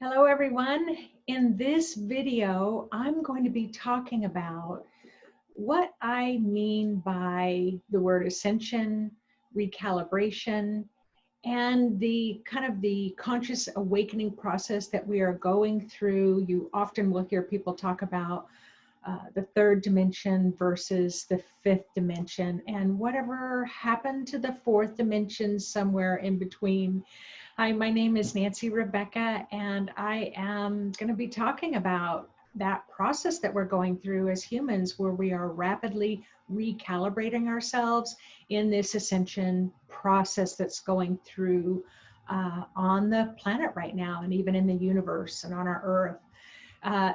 Hello everyone. In this video, I'm going to be talking about what I mean by the word ascension, recalibration, and the kind of the conscious awakening process that we are going through. You often will hear people talk about the third dimension versus the fifth dimension, and whatever happened to the fourth dimension somewhere in between. Hi, my name is Nancy Rebecca, and I am going to be talking about that process that we're going through as humans, where we are rapidly recalibrating ourselves in this ascension process that's going through on the planet right now, and even in the universe and on our Earth.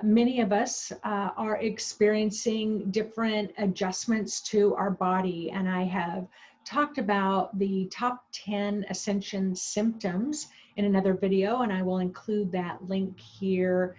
Many of us are experiencing different adjustments to our body, and I have talked about the top 10 ascension symptoms in another video, and I will include that link here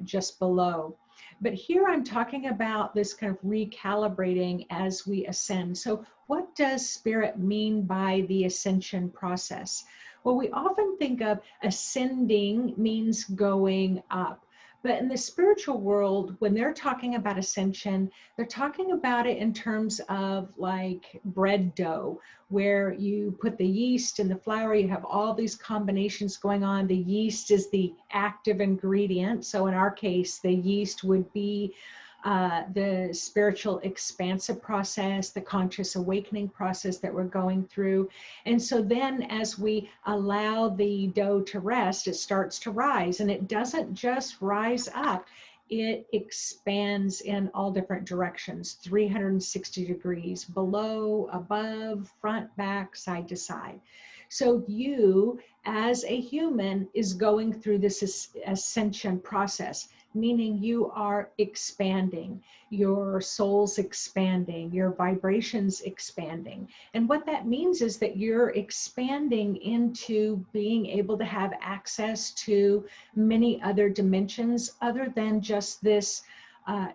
just below. But here I'm talking about this kind of recalibrating as we ascend. So what does Spirit mean by the ascension process? Well, we often think of ascending means going up. But in the spiritual world, when they're talking about ascension, they're talking about it in terms of like bread dough, where you put the yeast in the flour, you have all these combinations going on. The yeast is the active ingredient. So in our case, the yeast would be the spiritual expansive process, the conscious awakening process that we're going through. And so then as we allow the dough to rest, it starts to rise, and it doesn't just rise up, it expands in all different directions, 360 degrees, below, above, front, back, side to side. So you, as a human, is going through this ascension process, meaning you are expanding, your soul's expanding, your vibrations expanding. And what that means is that you're expanding into being able to have access to many other dimensions other than just this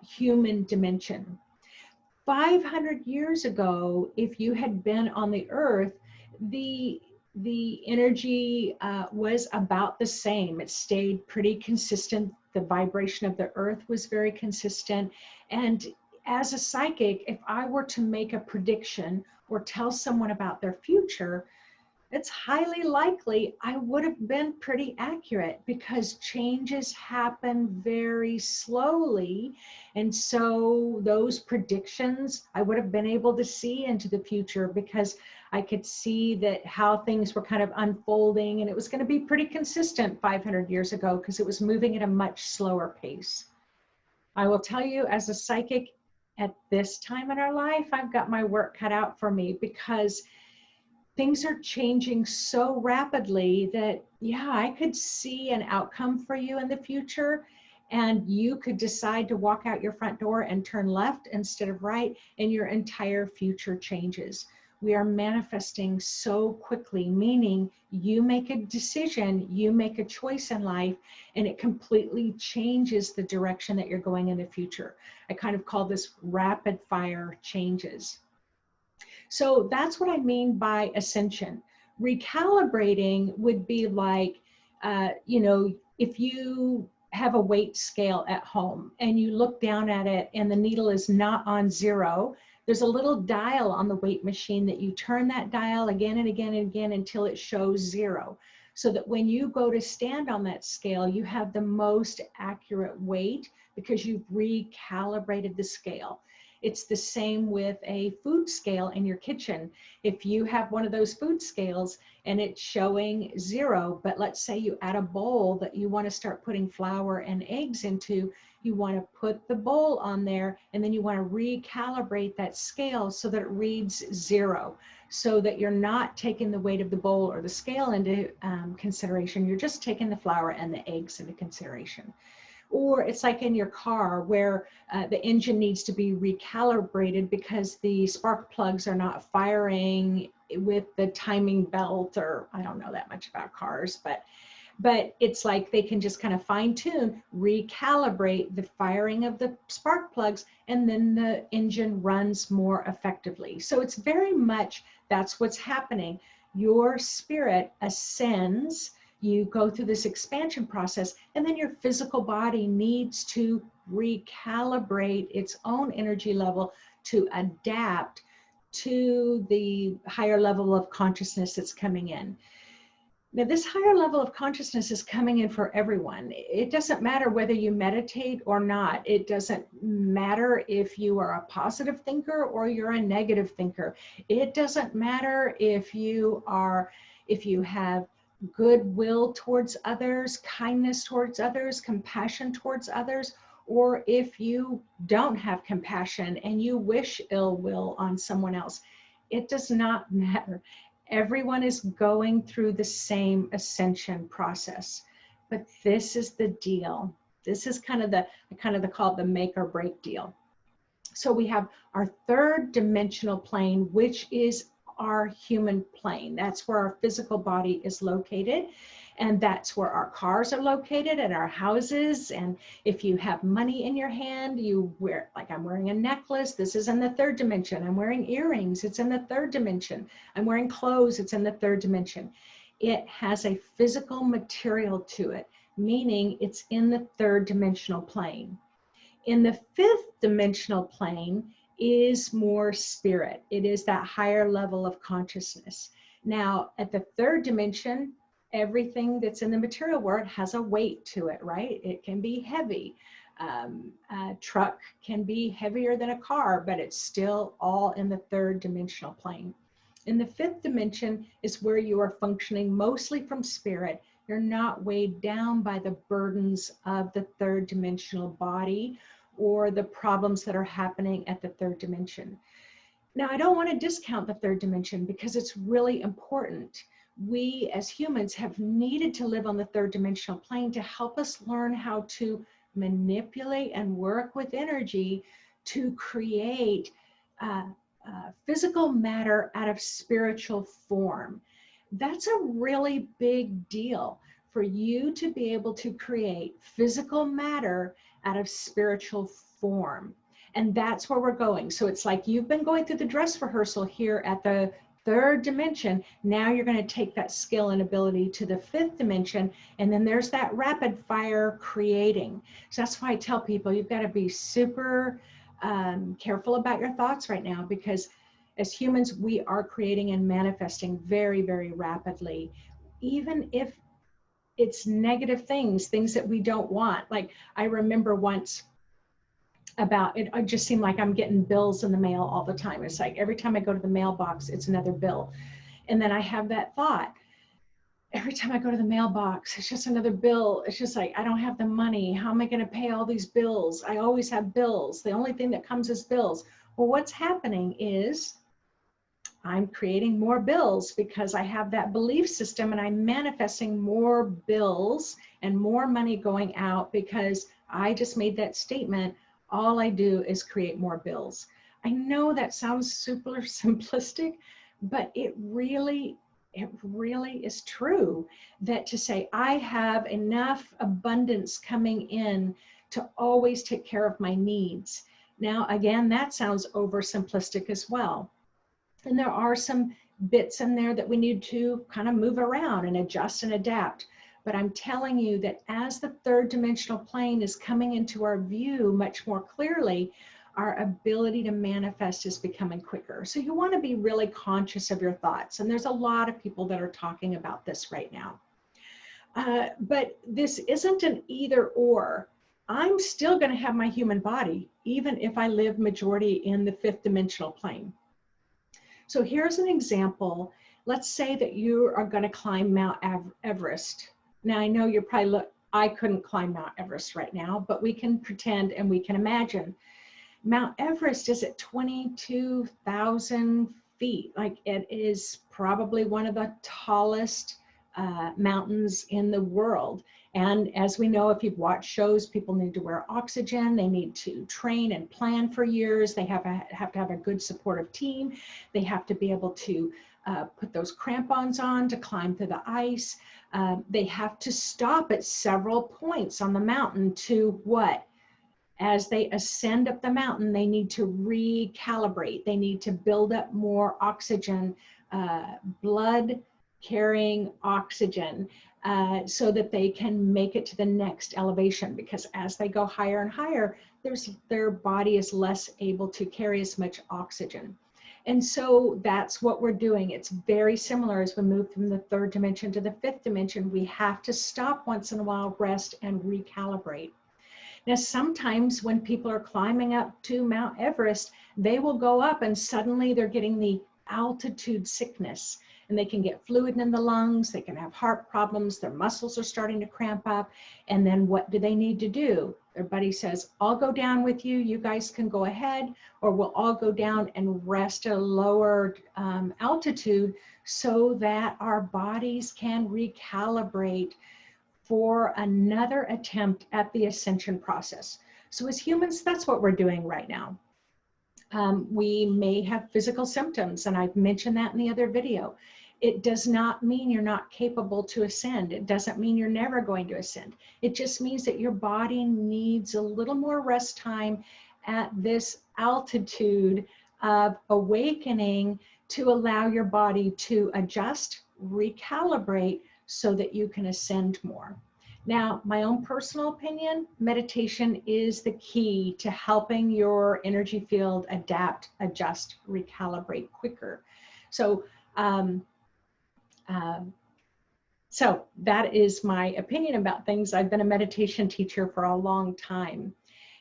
human dimension. 500 years ago, if you had been on the earth, the energy was about the same. It stayed pretty consistent. The vibration of the earth was very consistent. And as a psychic, if I were to make a prediction or tell someone about their future, it's highly likely I would have been pretty accurate, because changes happen very slowly. And so those predictions, I would have been able to see into the future, because I could see that how things were kind of unfolding, and it was going to be pretty consistent 500 years ago because it was moving at a much slower pace. I will tell you, as a psychic at this time in our life, I've got my work cut out for me, because things are changing so rapidly that, yeah, I could see an outcome for you in the future, and you could decide to walk out your front door and turn left instead of right, and your entire future changes. We are manifesting so quickly, meaning you make a decision, you make a choice in life, and it completely changes the direction that you're going in the future. I kind of call this rapid fire changes. So that's what I mean by ascension. Recalibrating would be like, if you have a weight scale at home and you look down at it and the needle is not on zero, there's a little dial on the weight machine that you turn that dial again and again and again until it shows zero. So that when you go to stand on that scale, you have the most accurate weight because you've recalibrated the scale. It's the same with a food scale in your kitchen. If you have one of those food scales and it's showing zero, but let's say you add a bowl that you want to start putting flour and eggs into, you want to put the bowl on there, and then you want to recalibrate that scale so that it reads zero, so that you're not taking the weight of the bowl or the scale into consideration. You're just taking the flour and the eggs into consideration. Or it's like in your car where the engine needs to be recalibrated because the spark plugs are not firing with the timing belt, or I don't know that much about cars, but it's like they can just kind of fine tune, recalibrate the firing of the spark plugs, and then the engine runs more effectively. So it's very much, that's what's happening. Your spirit ascends You go through this expansion process, and then your physical body needs to recalibrate its own energy level to adapt to the higher level of consciousness that's coming in. Now, this higher level of consciousness is coming in for everyone. It doesn't matter whether you meditate or not. It doesn't matter if you are a positive thinker or you're a negative thinker. It doesn't matter if you have goodwill towards others, kindness towards others, compassion towards others, or if you don't have compassion and you wish ill will on someone else. It does not matter. Everyone is going through the same ascension process, but this is the deal. This is kind of the called the make or break deal. So we have our third dimensional plane, which is our human plane. That's where our physical body is located. And that's where our cars are located, and our houses. And if you have money in your hand, you wear, like I'm wearing a necklace, this is in the third dimension. I'm wearing earrings, it's in the third dimension. I'm wearing clothes, it's in the third dimension. It has a physical material to it, meaning it's in the third dimensional plane. In the fifth dimensional plane is more spirit. It is that higher level of consciousness. Now, at the third dimension, everything that's in the material world has a weight to it, right? It can be heavy. A truck can be heavier than a car, but it's still all in the third dimensional plane. In the fifth dimension is where you are functioning mostly from spirit. You're not weighed down by the burdens of the third dimensional body or the problems that are happening at the third dimension. Now, I don't want to discount the third dimension because it's really important. We as humans have needed to live on the third dimensional plane to help us learn how to manipulate and work with energy to create physical matter out of spiritual form. That's a really big deal for you to be able to create physical matter out of spiritual form. And that's where we're going. So it's like you've been going through the dress rehearsal here at the third dimension. Now you're going to take that skill and ability to the fifth dimension. And then there's that rapid fire creating. So that's why I tell people you've got to be super careful about your thoughts right now, because as humans, we are creating and manifesting very, very rapidly, even if it's negative things that we don't want. Like I remember once about it, it just seemed like I'm getting bills in the mail all the time. It's like every time I go to the mailbox, it's another bill. And then I have that thought, every time I go to the mailbox, it's just another bill. It's just like, I don't have the money. How am I going to pay all these bills? I always have bills. The only thing that comes is bills. Well, what's happening is I'm creating more bills because I have that belief system, and I'm manifesting more bills and more money going out because I just made that statement. All I do is create more bills. I know that sounds super simplistic, but it really is true, that to say I have enough abundance coming in to always take care of my needs. Now, again, that sounds oversimplistic as well. And there are some bits in there that we need to kind of move around and adjust and adapt. But I'm telling you that as the third dimensional plane is coming into our view much more clearly, our ability to manifest is becoming quicker. So you want to be really conscious of your thoughts. And there's a lot of people that are talking about this right now. But this isn't an either or. I'm still going to have my human body, even if I live majority in the fifth dimensional plane. So here's an example. Let's say that you are going to climb Mount Everest. Now, I know you're probably, I couldn't climb Mount Everest right now, but we can pretend and we can imagine. Mount Everest is at 22,000 feet. Like, it is probably one of the tallest mountains in the world. And as we know, if you've watched shows, people need to wear oxygen. They need to train and plan for years. They have to have a good supportive team. They have to be able to put those crampons on to climb through the ice. They have to stop at several points on the mountain to what? As they ascend up the mountain, they need to recalibrate. They need to build up more oxygen, blood carrying oxygen. so that they can make it to the next elevation, because as they go higher and higher, their body is less able to carry as much oxygen. And so that's what we're doing. It's very similar as we move from the third dimension to the fifth dimension. We have to stop once in a while, rest, and recalibrate. Now, sometimes when people are climbing up to Mount Everest, they will go up and suddenly they're getting the altitude sickness, and they can get fluid in the lungs, they can have heart problems, their muscles are starting to cramp up. And then what do they need to do? Their buddy says, I'll go down with you, you guys can go ahead, or we'll all go down and rest at a lower altitude so that our bodies can recalibrate for another attempt at the ascension process. So as humans, that's what we're doing right now. We may have physical symptoms, and I've mentioned that in the other video. It does not mean you're not capable to ascend. It doesn't mean you're never going to ascend. It just means that your body needs a little more rest time at this altitude of awakening to allow your body to adjust, recalibrate, so that you can ascend more. Now, my own personal opinion, meditation is the key to helping your energy field adapt, adjust, recalibrate quicker. So that is my opinion about things. I've been a meditation teacher for a long time.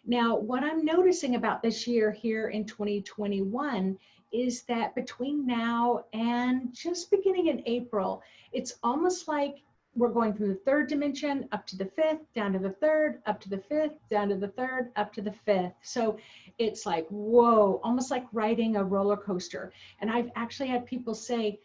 Now, what I'm noticing about this year here in 2021 is that between now and just beginning in April, it's almost like we're going from the third dimension up to the fifth, down to the third, up to the fifth, down to the third, up to the fifth. So it's like, whoa, almost like riding a roller coaster. And I've actually had people say,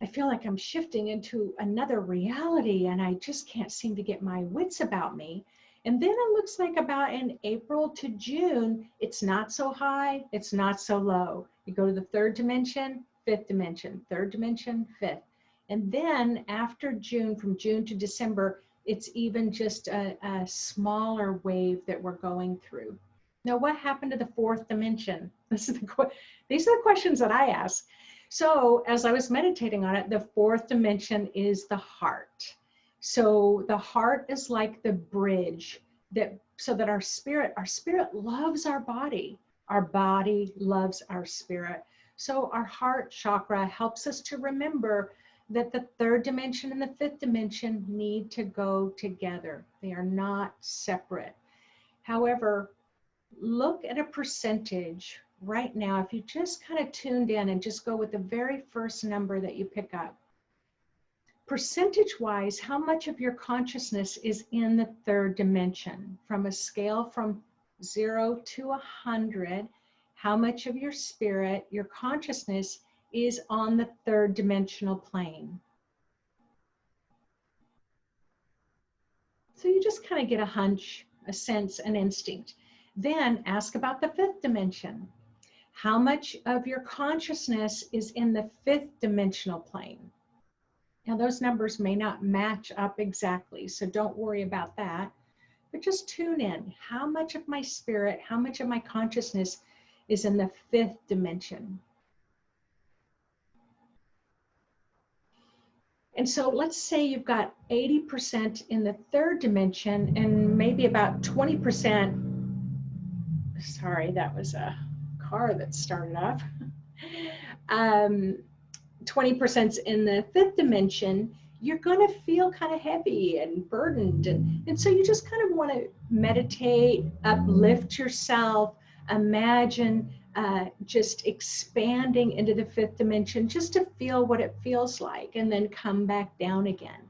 I feel like I'm shifting into another reality and I just can't seem to get my wits about me. And then it looks like about in April to June, it's not so high, it's not so low. You go to the third dimension, fifth dimension, third dimension, fifth. And then after June, from June to December, it's even just a smaller wave that we're going through. Now, what happened to the fourth dimension? These are the questions that I ask. So as I was meditating on it, the fourth dimension is the heart. So the heart is like the bridge so that our spirit loves our body loves our spirit. So our heart chakra helps us to remember that the third dimension and the fifth dimension need to go together. They are not separate. However, look at a percentage right now. If you just kind of tuned in and just go with the very first number that you pick up, percentage-wise, how much of your consciousness is in the third dimension? From a scale from 0 to 100, how much of your spirit, your consciousness, is on the third dimensional plane? So you just kind of get a hunch, a sense, an instinct. Then ask about the fifth dimension. How much of your consciousness is in the fifth dimensional plane? Now those numbers may not match up exactly, so don't worry about that, but just tune in. How much of my spirit, how much of my consciousness is in the fifth dimension? And so let's say you've got 80% in the third dimension and maybe about 20%, sorry, that was a car that started up. 20% in the fifth dimension, you're going to feel kind of heavy and burdened. And so you just kind of want to meditate, uplift yourself, imagine just expanding into the fifth dimension just to feel what it feels like, and then come back down again.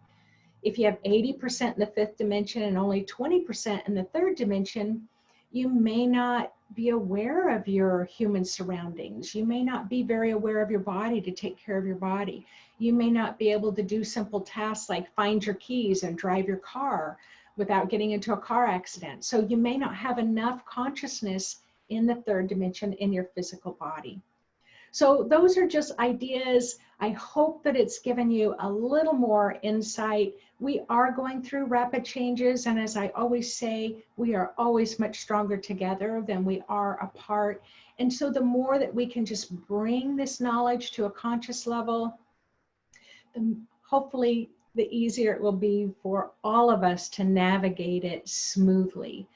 If you have 80% in the fifth dimension and only 20% in the third dimension, you may not be aware of your human surroundings. You may not be very aware of your body to take care of your body. You may not be able to do simple tasks like find your keys and drive your car without getting into a car accident. So you may not have enough consciousness in the third dimension in your physical body. So those are just ideas. I hope that it's given you a little more insight. We are going through rapid changes, and as I always say, we are always much stronger together than we are apart. And so the more that we can just bring this knowledge to a conscious level, hopefully the easier it will be for all of us to navigate it smoothly,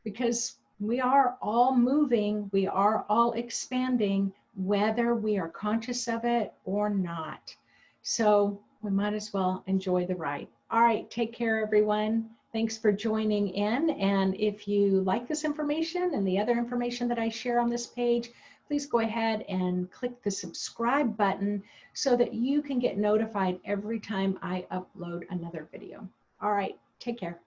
because we are all moving, we are all expanding, whether we are conscious of it or not. So we might as well enjoy the ride. All right, take care, everyone. Thanks for joining in. And if you like this information and the other information that I share on this page, please go ahead and click the subscribe button so that you can get notified every time I upload another video. All right, take care.